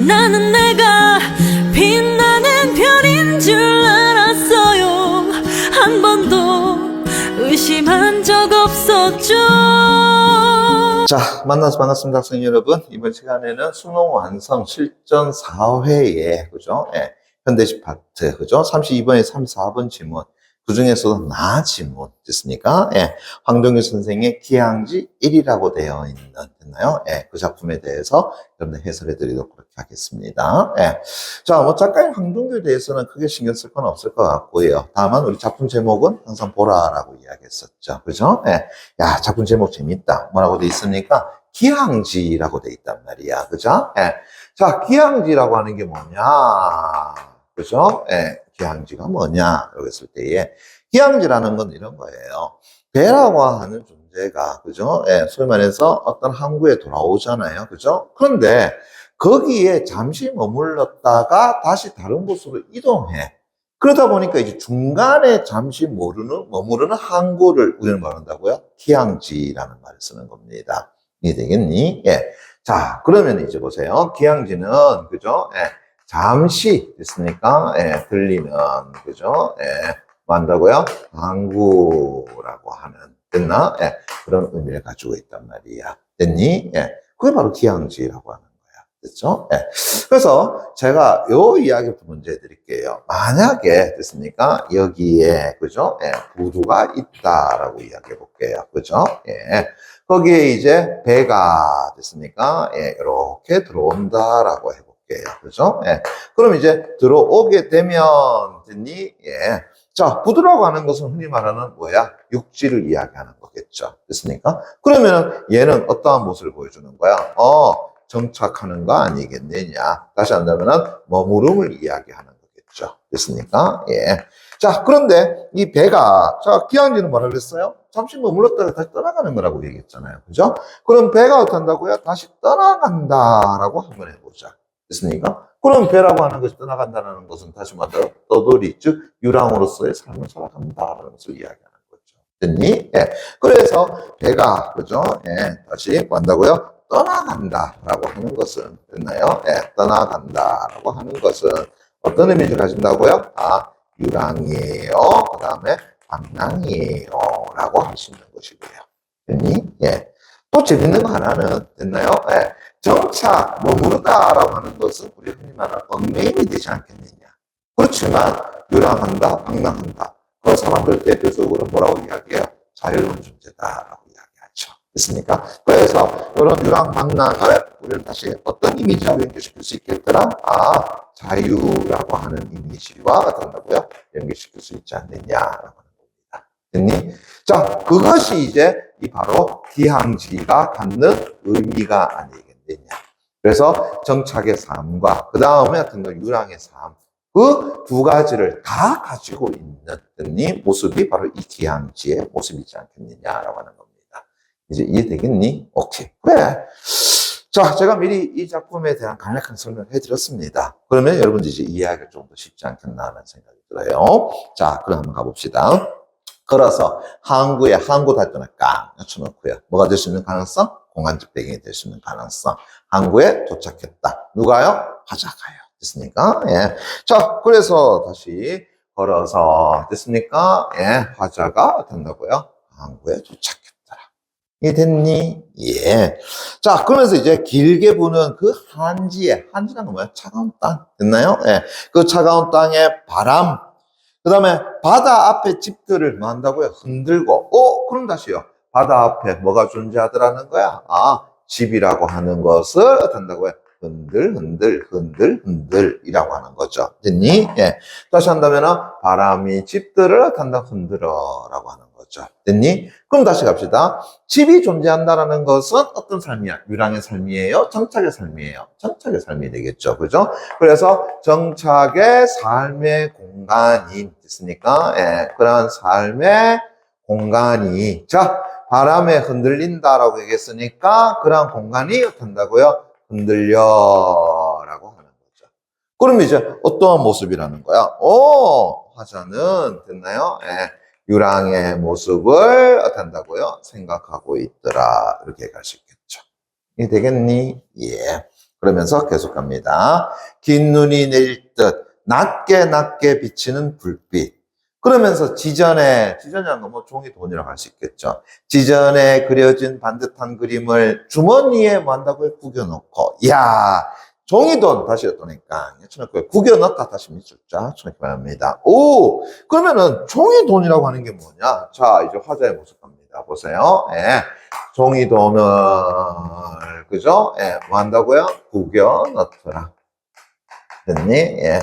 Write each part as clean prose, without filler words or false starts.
나는 내가 빛나는 별인 줄 알았어요. 한 번도 의심한 적 없었죠. 자, 만나서 반갑습니다, 학생 여러분. 이번 시간에는 수능 완성 실전 4회에, 그죠? 예, 현대식 파트, 그죠? 32번에 34번 지문. 그 중에서도 나 지문, 됐습니까? 예, 황동규 선생의 기항지 1이라고 되어 있는, 됐나요? 예, 그 작품에 대해서 여러분들 해설해 드리도록 그렇게 하겠습니다. 예. 자, 뭐, 작가인 황동규에 대해서는 크게 신경 쓸 건 없을 것 같고요. 다만, 우리 작품 제목은 항상 보라라고 이야기했었죠. 그죠? 예. 야, 작품 제목 재밌다. 뭐라고 돼 있습니까? 기항지라고 돼 있단 말이야. 그죠? 예. 자, 기항지라고 하는 게 뭐냐? 그죠? 예. 기항지가 뭐냐? 이러고 했을 때에, 기항지라는 건 이런 거예요. 배라고 하는 존재가, 그죠? 예. 소위 말해서 어떤 항구에 돌아오잖아요. 그죠? 그런데, 거기에 잠시 머물렀다가 다시 다른 곳으로 이동해. 그러다 보니까 이제 중간에 잠시 머무르는 항구를 우리는 말한다고요? 기항지라는 말을 쓰는 겁니다. 이해되겠니? 예. 자, 그러면 이제 보세요. 기항지는, 그죠? 예. 잠시 됐으니까, 예. 들리는, 그죠? 예. 뭐 한다고요? 항구라고 하는, 됐나? 예. 그런 의미를 가지고 있단 말이야. 됐니? 예. 그게 바로 기항지라고 하는 됐죠? 예. 그래서 제가 요 이야기부터 먼저 해드릴게요. 만약에 됐습니까? 여기에 그죠? 예. 부두가 있다라고 이야기해 볼게요. 그죠? 예. 거기에 이제 배가 됐습니까? 예. 이렇게 들어온다라고 해볼게요. 그죠? 예. 그럼 이제 들어오게 되면 됐니? 예. 자, 부두라고 하는 것은 흔히 말하는 뭐야? 육지를 이야기하는 거겠죠. 됐습니까? 그러면 얘는 어떠한 모습을 보여주는 거야? 정착하는 거 아니겠느냐. 다시 한다면은 머무름을 이야기하는 거겠죠. 됐습니까? 예. 자, 그런데 이 배가, 자, 기항지는 뭐라 그랬어요? 잠시 머물렀다가 다시 떠나가는 거라고 얘기했잖아요. 그죠? 그럼 배가 어떻게 한다고요? 다시 떠나간다라고 한번 해보자. 됐습니까? 그럼 배라고 하는 것이 떠나간다는 것은 다시 말해서 떠돌이, 즉, 유랑으로서의 삶을 살아간다라는 것을 이야기하는 거죠. 됐니? 예. 그래서 배가, 그죠? 예. 다시 뭐 한다고요? 떠나간다라고 하는 것은 됐나요? 예, 떠나간다라고 하는 것은 어떤 의미를 가진다고요? 아, 유랑이에요. 그 다음에 방랑이에요. 라고 할 수 있는 것이고요. 됐니? 예. 또 재밌는 거 하나는 됐나요? 예. 정착, 머무르다라고 하는 것은 우리 흔히 말하는 언메인이 되지 않겠느냐. 그렇지만 유랑한다, 방랑한다. 그 사람들 대표적으로 뭐라고 이야기해요? 자유로운 존재다라고 이야기하죠. 됐습니까? 그래서 이런 유랑방랑을 우리는 다시 어떤 이미지하고 연결시킬 수 있겠더라? 아, 자유라고 하는 이미지와 어떤다고요? 연결시킬 수 있지 않느냐라고 하는 겁니다. 됐니? 자, 그것이 이제 이 바로 기항지가 갖는 의미가 아니겠느냐. 그래서 정착의 삶과 그 다음에 어떤 거 유랑의 삶, 그 두 가지를 다 가지고 있는 모습이 바로 이 기항지의 모습이지 않겠느냐라고 하는 겁니다. 이제 이해되겠니? 오케이. 그래. 자, 제가 미리 이 작품에 대한 간략한 설명을 해드렸습니다. 그러면 여러분들이 이제 이해하기가 좀 더 쉽지 않겠나 하는 생각이 들어요. 자, 그럼 한번 가봅시다. 걸어서 항구 달동을 깡 쳐놓고요. 뭐가 될 수 있는 가능성? 공간적 배경이 될 수 있는 가능성. 항구에 도착했다. 누가요? 화자가요. 됐습니까? 예. 자, 그래서 다시 걸어서 됐습니까? 예. 화자가 된다고요? 항구에 도착했더라. 이해됐니? 예. 자, 그러면서 이제 길게 부는 그 한지라는 건 뭐야? 차가운 땅. 됐나요? 예. 그 차가운 땅의 바람. 그 다음에 바다 앞에 집들을 뭐 한다고요? 흔들고. 그럼 다시요. 바다 앞에 뭐가 존재하더라는 거야? 아, 집이라고 하는 것을 어떻게 한다고요? 흔들이라고 하는 거죠. 됐니? 예. 다시 한다면은 바람이 집들을 어떻게 한다? 흔들어라고 하는 거죠. 됐니? 그럼 다시 갑시다. 집이 존재한다라는 것은 어떤 삶이야? 유랑의 삶이에요? 정착의 삶이에요? 정착의 삶이 되겠죠. 그죠? 그래서 정착의 삶의 공간이 됐습니까? 예. 그런 삶의 공간이. 자, 바람에 흔들린다라고 얘기했으니까 그런 공간이 어떻게 한다고요? 흔들려라고 하는 거죠. 그럼 이제 어떠한 모습이라는 거야? 화자는 됐나요? 예. 유랑의 모습을 어떻게 한다고요? 생각하고 있더라. 이렇게 갈 수 있겠죠. 이게 되겠니? 예. 그러면서 계속 갑니다. 긴 눈이 내릴 듯 낮게 낮게 비치는 불빛. 그러면서 지전이란 건 뭐 종이 돈이라고 할 수 있겠죠. 지전에 그려진 반듯한 그림을 주머니에 뭐 한다고요? 구겨놓고. 이야, 종이돈 다시 어떠니까. 구겨넣다 다시 밑줄자. 저렇게 말합니다. 오, 그러면은 종이돈이라고 하는 게 뭐냐? 자, 이제 화자의 모습 갑니다. 보세요. 예. 종이돈을, 그죠? 예, 뭐 한다고요? 구겨넣더라. 됐니? 예.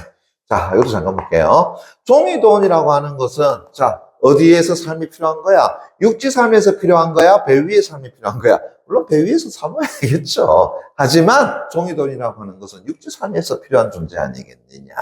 자, 이것도 잠깐 볼게요. 종이돈이라고 하는 것은, 자, 어디에서 삶이 필요한 거야? 육지 삶에서 필요한 거야? 배 위의 삶이 필요한 거야? 물론 배 위에서 살아야 되겠죠. 하지만 종이돈이라고 하는 것은 육지 삶에서 필요한 존재 아니겠느냐.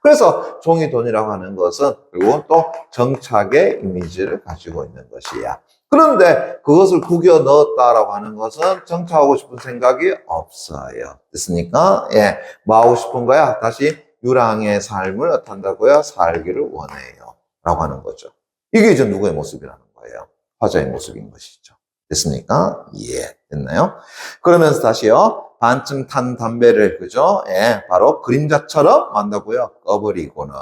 그래서 종이돈이라고 하는 것은 그리고 또 정착의 이미지를 가지고 있는 것이야. 그런데 그것을 구겨 넣었다라고 하는 것은 정착하고 싶은 생각이 없어요. 됐습니까? 예. 뭐 하고 싶은 거야? 다시 유랑의 삶을 어떤다고요? 살기를 원해요. 라고 하는 거죠. 이게 이제 누구의 모습이라는 거예요? 화자의 모습인 것이죠. 됐습니까? 예. 됐나요? 그러면서 다시요. 반쯤 탄 담배를, 그죠? 예. 바로 그림자처럼 한다고요? 꺼버리고는.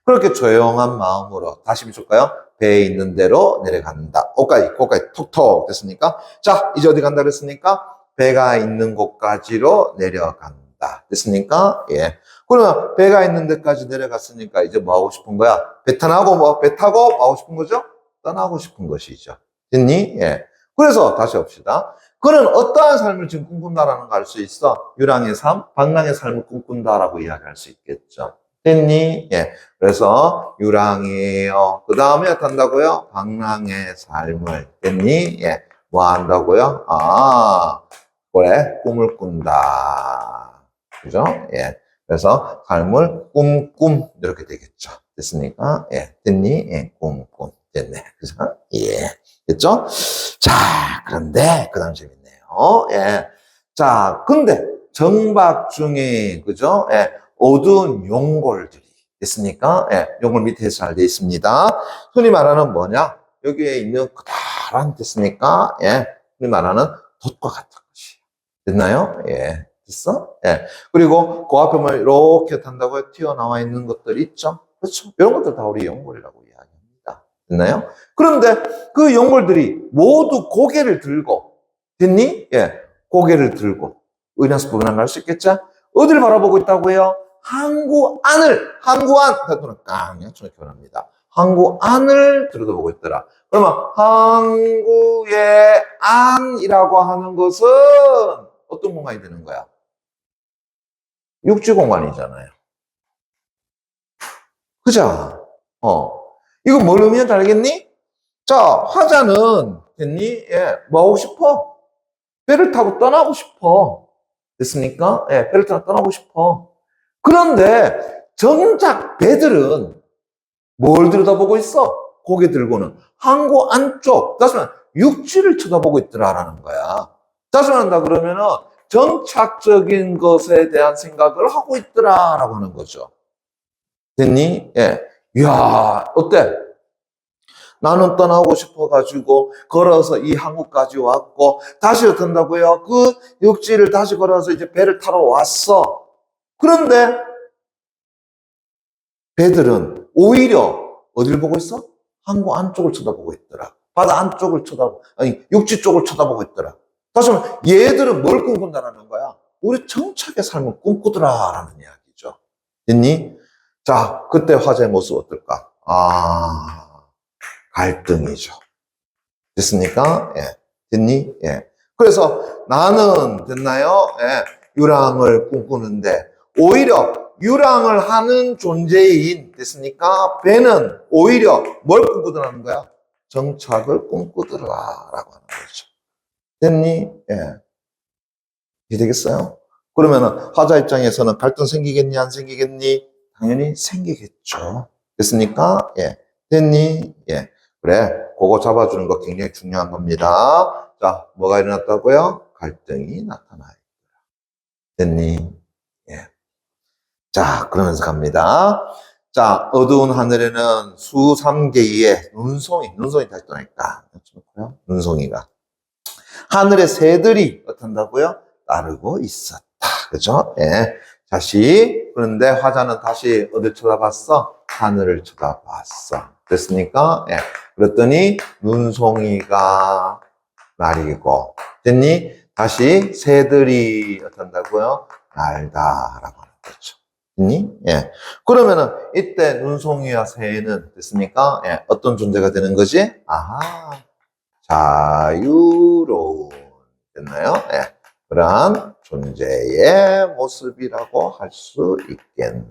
그렇게 조용한 마음으로, 다시 비출까요? 배에 있는 대로 내려간다. 거기까지 톡톡. 됐습니까? 자, 이제 어디 간다 그랬습니까? 배가 있는 곳까지로 내려간다. 됐습니까? 예. 그러면 배가 있는 데까지 내려갔으니까 이제 뭐 하고 싶은 거야? 배 타고 뭐 하고 싶은 거죠? 떠나고 싶은 것이죠. 됐니? 예. 그래서 다시 봅시다. 그는 어떠한 삶을 지금 꿈꾼다라는 거 알 수 있어? 유랑의 삶, 방랑의 삶을 꿈꾼다라고 이야기할 수 있겠죠. 됐니? 예. 그래서 유랑이에요. 그 다음에 어떻게 한다고요? 방랑의 삶을. 됐니? 예. 뭐 한다고요? 아, 그래. 꿈을 꾼다. 그죠? 예. 그래서 삶을 꿈 이렇게 되겠죠. 됐습니까? 예. 됐니? 예. 꿈 됐네. 그죠? 예. 됐죠? 자, 그런데 그 다음 재밌네요. 예. 자, 근데 정박 중에 그죠? 예. 어두운 용골들이 됐습니까? 예. 용골 밑에 잘 되어 있습니다. 흔히 말하는 뭐냐? 여기에 있는 커다란 됐습니까? 예. 흔히 말하는 돛과 같은 것이 됐나요? 예. 됐어? 예. 그리고 그 앞에 뭐 이렇게 탄다고 튀어나와 있는 것들 있죠? 그렇죠? 이런 것들 다 우리 용골이라고 이야기합니다. 됐나요? 그런데 그 용골들이 모두 고개를 들고, 됐니? 예. 고개를 들고, 의나스 부근한 갈 수 있겠죠? 어디를 바라보고 있다고요? 항구 안, 대토는 깡, 표현합니다. 항구 안을 들여다보고 있더라. 그러면 항구의 안이라고 하는 것은 어떤 공간이 되는 거야? 육지 공간이잖아요. 그죠? 이거 뭘 의미하는지 알겠니? 자, 화자는, 됐니? 예, 뭐 하고 싶어? 배를 타고 떠나고 싶어. 됐습니까? 예, 배를 타고 떠나고 싶어. 그런데, 정작 배들은 뭘 들여다보고 있어? 고개 들고는 항구 안쪽, 다시 말하면 육지를 쳐다보고 있더라라는 거야. 다시 말한다 그러면은, 정착적인 것에 대한 생각을 하고 있더라라고 하는 거죠. 됐니? 예. 이야, 어때? 나는 떠나고 싶어가지고 걸어서 이 항구까지 왔고 다시 어떤다고요? 그 육지를 다시 걸어서 이제 배를 타러 왔어. 그런데 배들은 오히려 어디를 보고 있어? 항구 안쪽을 쳐다보고 있더라. 바다 안쪽을 육지 쪽을 쳐다보고 있더라. 다시 말하면 얘들은 뭘 꿈꾼다라는 거야? 우리 정착의 삶을 꿈꾸더라라는 이야기죠. 됐니? 자, 그때 화자의 모습 어떨까? 갈등이죠. 됐습니까? 예. 됐니? 예. 그래서 나는, 됐나요? 예. 유랑을 꿈꾸는데, 오히려 유랑을 하는 존재인, 됐습니까? 배는 오히려 뭘 꿈꾸더라는 거야? 정착을 꿈꾸더라라고 하는 거죠. 됐니? 예. 이해되겠어요? 그러면은 화자 입장에서는 갈등 생기겠니? 안 생기겠니? 당연히 생기겠죠. 됐습니까? 예. 됐니? 예. 그래. 그거 잡아주는 거 굉장히 중요한 겁니다. 자, 뭐가 일어났다고요? 갈등이 나타나요. 됐니? 예. 자, 그러면서 갑니다. 자, 어두운 하늘에는 수삼개의 눈송이 다시 떠나니까. 눈송이가. 하늘의 새들이 어떤다고요? 따르고 있었다. 그죠? 예. 다시, 그런데 화자는 다시 어딜 쳐다봤어? 하늘을 쳐다봤어. 됐습니까? 예. 그랬더니 눈송이가 날이고, 됐니? 다시 새들이 어떤다고요? 날다라고 하는 거죠. 됐니? 예. 그러면은 이때 눈송이와 새는 됐습니까? 예. 어떤 존재가 되는 거지? 아하. 자유로운. 됐나요? 예. 그러한 존재의 모습이라고 할 수 있겠네.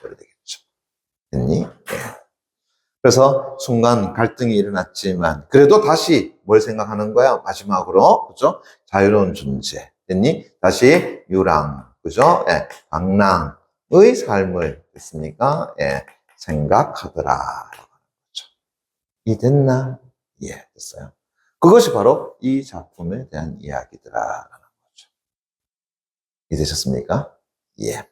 그래 되겠죠. 됐니? 예. 그래서 순간 갈등이 일어났지만 그래도 다시 뭘 생각하는 거야? 마지막으로 그죠? 자유로운 존재 됐니? 다시 유랑 그죠? 예, 방랑의 삶을 됐습니까? 예, 생각하더라 라고 하는 거죠. 이해됐나? 예, 됐어요. 그것이 바로 이 작품에 대한 이야기더라라는 거죠. 이해되셨습니까? 예.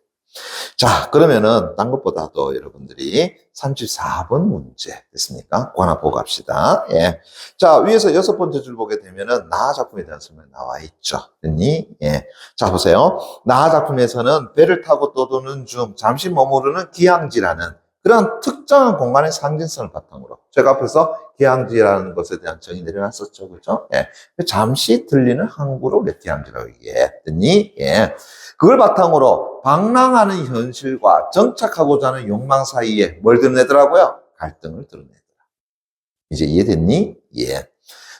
자, 그러면은 딴 것보다도 여러분들이 34번 문제 됐습니까? 그거 하나 보고 갑시다. 예. 자, 위에서 6번째 줄 보게 되면은 나 작품에 대한 설명이 나와 있죠. 됐니? 예. 자, 보세요. 나 작품에서는 배를 타고 떠도는 중 잠시 머무르는 기항지라는 그런 특정한 공간의 상징성을 바탕으로 제가 앞에서 기항지라는 것에 대한 정의 내려놨었죠. 그죠? 예. 잠시 들리는 항구를 우리가 기항지라고 얘기했더니, 예. 그걸 바탕으로 방랑하는 현실과 정착하고자 하는 욕망 사이에 뭘 드러내더라고요? 갈등을 드러내더라. 이제 이해됐니? 예.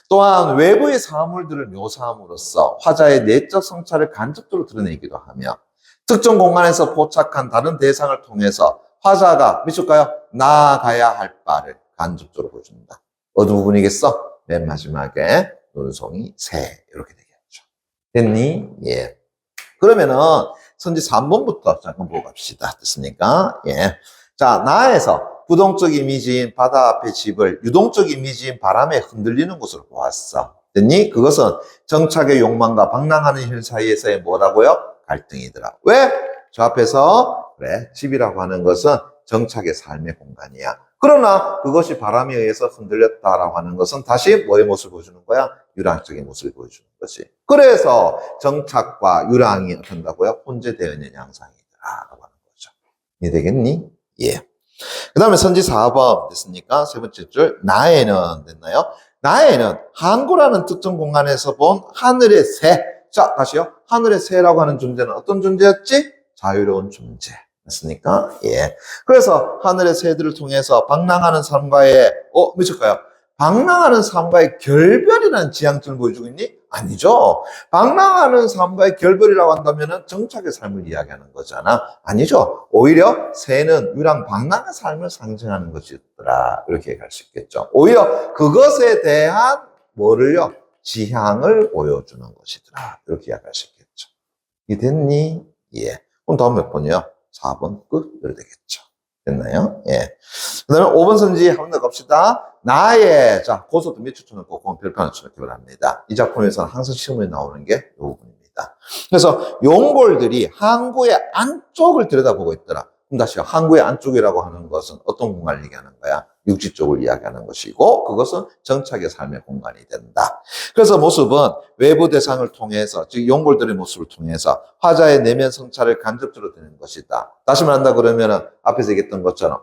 또한 외부의 사물들을 묘사함으로써 화자의 내적 성찰을 간접적으로 드러내기도 하며 특정 공간에서 포착한 다른 대상을 통해서 화자가 미칠까요? 나아가야 할 바를 간접적으로 보여준다. 어느 부분이겠어? 맨 마지막에 눈송이 새 이렇게 되겠죠. 됐니? 예. 그러면은 선지 3번부터 잠깐 보고 갑시다. 됐습니까? 예. 자, 나에서 부동적 이미지인 바다 앞의 집을 유동적 이미지인 바람에 흔들리는 곳으로 보았어. 됐니? 그것은 정착의 욕망과 방랑하는 현 사이에서의 뭐라고요? 갈등이더라. 왜? 저 앞에서 그래 집이라고 하는 것은 정착의 삶의 공간이야. 그러나 그것이 바람에 의해서 흔들렸다라고 하는 것은 다시 뭐의 모습을 보여주는 거야? 유랑적인 모습을 보여주는 거지. 그래서 정착과 유랑이 어떤다고요? 혼재되어 있는 양상이다라고 하는 거죠. 이해되겠니? 예. 그 다음에 선지 4번 됐습니까? 세 번째 줄 나에는 됐나요? 나에는 항구라는 특정 공간에서 본 하늘의 새. 자, 다시요. 하늘의 새라고 하는 존재는 어떤 존재였지? 자유로운 존재. 맞습니까? 예. 그래서 하늘의 새들을 통해서 방랑하는 삶과의, 미칠까요? 방랑하는 삶과의 결별이라는 지향점을 보여주고 있니? 아니죠. 방랑하는 삶과의 결별이라고 한다면은 정착의 삶을 이야기하는 거잖아. 아니죠. 오히려 새는 유랑 방랑의 삶을 상징하는 것이더라. 이렇게 얘기할 수 있겠죠. 오히려 그것에 대한 뭐를요? 지향을 보여주는 것이더라. 이렇게 이야기할 수 있겠죠. 이해됐니? 예. 그럼 다음 몇 번이요? 4번 끝? 이렇게 되겠죠. 됐나요? 예. 그 다음에 5번 선지 한 번 더 갑시다. 나의, 자, 고소도 몇 초 쳐놓고 그건 별표는 쳐놓기 바랍니다. 이 작품에서는 항상 시험에 나오는 게 이 부분입니다. 그래서 용골들이 항구의 안쪽을 들여다보고 있더라. 그럼 다시요. 항구의 안쪽이라고 하는 것은 어떤 공간을 얘기하는 거야? 육지 쪽을 이야기하는 것이고 그것은 정착의 삶의 공간이 된다. 그래서 모습은 외부 대상을 통해서 즉 용골들의 모습을 통해서 화자의 내면 성찰을 간접적으로 되는 것이다. 다시 말한다 그러면은 앞에서 얘기했던 것처럼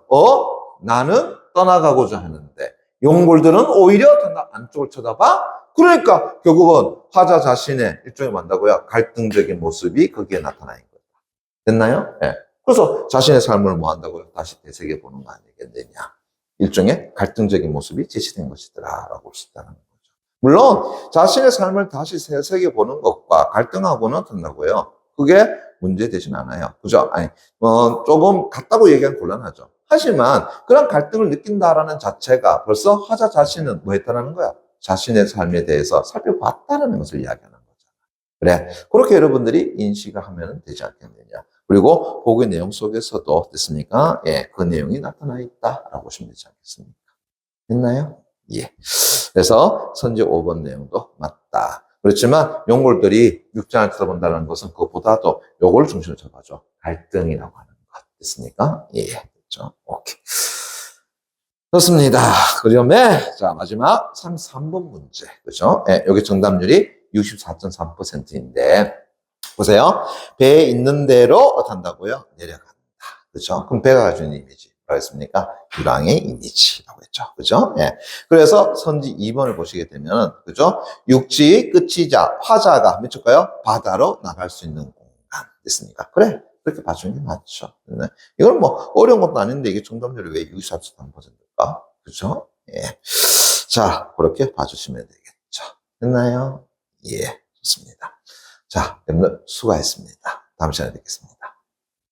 나는 떠나가고자 하는데 용골들은 오히려 안쪽을 쳐다봐. 그러니까 결국은 화자 자신의 일종의 뭔다고요? 갈등적인 모습이 거기에 나타나 있는 거다. 됐나요? 예. 그래서 자신의 삶을 뭐 한다고요? 다시 되새겨 보는 거 아니겠느냐. 일종의 갈등적인 모습이 제시된 것이더라라고 볼 수 있다는 거죠. 물론 자신의 삶을 다시 새겨 보는 것과 갈등하고는 어떻다고요? 그게 문제 되진 않아요. 그죠? 아니, 조금 같다고 얘기하면 곤란하죠. 하지만 그런 갈등을 느낀다라는 자체가 벌써 화자 자신은 뭐 했다라는 거야? 자신의 삶에 대해서 살펴봤다는 것을 이야기하는 거잖아. 그래. 그렇게 여러분들이 인식을 하면 되지 않겠느냐. 그리고 복의 내용 속에서도 됐습니까? 예, 그 내용이 나타나 있다라고 보시면 되지 않겠습니까? 됐나요? 예. 그래서 선지 5번 내용도 맞다. 그렇지만 용골들이 육장을 쳐다본다는 것은 그것보다도 요걸 중심으로 잡아줘. 갈등이라고 하는 것. 됐습니까? 예. 됐죠? 오케이. 좋습니다. 그러면, 자, 마지막 33번 문제. 그죠? 예, 여기 정답률이 64.3%인데, 보세요. 배에 있는 대로 어떻다고요? 내려간다. 그죠? 그럼 배가 가지고 있는 이미지. 뭐라 했습니까? 유랑의 이미지라고 했죠. 그죠? 예. 그래서 선지 2번을 보시게 되면, 그죠? 육지 끝이자 화자가 몇 줄까요? 바다로 나갈 수 있는 공간 됐습니까? 그래. 그렇게 봐주는 게 맞죠. 네. 이건 뭐 어려운 것도 아닌데 이게 정답률이 왜 63%일까? 그죠? 예. 자, 그렇게 봐주시면 되겠죠. 됐나요? 예. 좋습니다. 자, 여러분들 수고하셨습니다. 다음 시간에 뵙겠습니다.